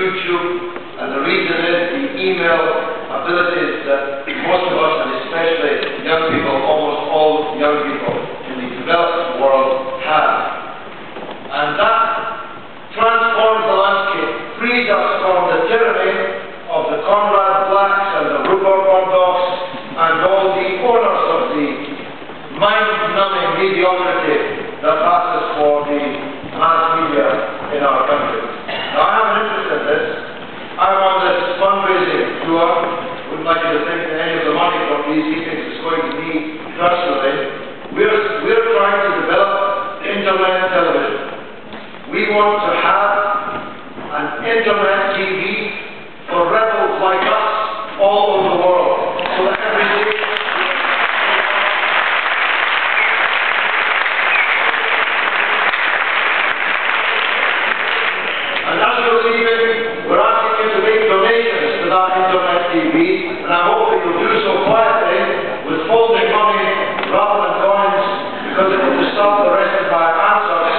YouTube, and the reason is the email abilities that most of us, and especially young people, almost all young people in the developed world have. And that transforms the landscape, frees us from the tyranny of the Conrad Blacks and the Rupert Murdochs and all the owners of the mind-numbing mediocrity that passes for the mass media in our country. Now, I have an interest in this. I'm on this fundraising tour. Wouldn't like you to think that any of the money from these meetings is going to be personally. We're trying to develop internet television. We want to have an internet TV for rebels like us all over the world, so that every day. And as you're leaving, we're asking you to make donations to that internet TV, and I hope that you'll do so quietly with folding money rather than coins, because it will disturb the rest of my answers.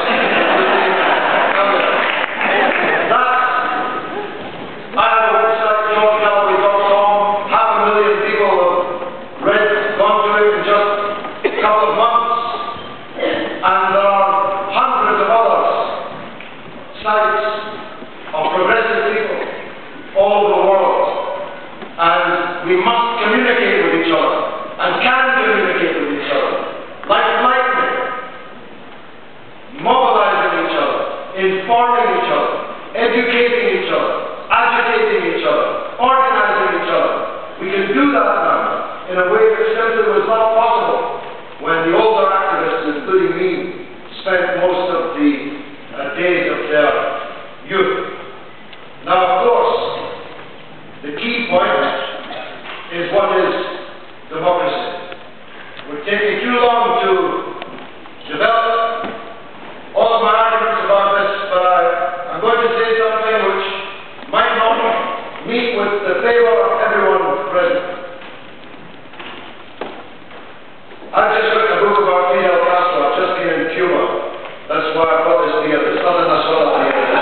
I have a website, GeorgeGalloway.com. 500,000 people have gone through it in just a couple of months, and there are hundreds of other sites of progressive people all over the world, and we must communicate with each other, and can communicate with each other, like lightning, mobilizing each other, informing each other, educating each other, agitating each other, organizing each other. We can do that now in a way that simply was not possible when the older activists, including me, spent most of the days of their youth. Now, of course, the key point is what is democracy. We're taking too long to develop all of my arguments about this, but I'm going to say something which might not meet with the favor of everyone present. I've just written a book about Fidel Castro. I've just been in Cuba. That's why I brought this beer. It's not in Venezuela beer.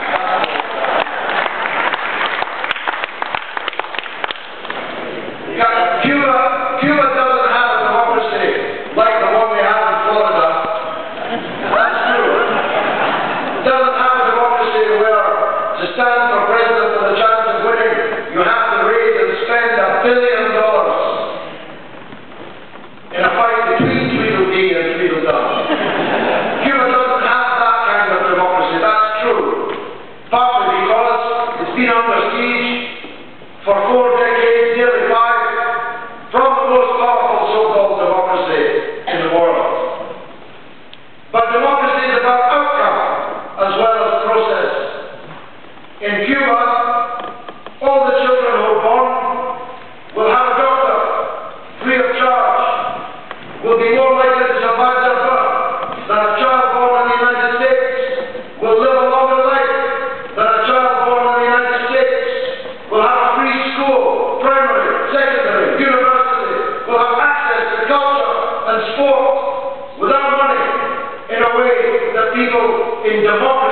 Cuba doesn't have a democracy like the one we have in Florida. That's true. It doesn't have a democracy where to stand for president with a chance of winning, you have to raise and spend $1 billion in a fight between Tweedledee and Tweedledum. Cuba doesn't have that kind of democracy. That's true. Partly because it's been under siege for 4 decades, nearly 5, from the most powerful so-called democracy in the world. But democracy is about outcome as well as process. In Cuba, all the children who are born will have a doctor, free of charge, will be more likely to survive their birth than a child born in the United States, will live a longer life than a child born in the United States, will have a free school, primary, secondary, university, will have access to culture and sport without money, in a way that people in democracy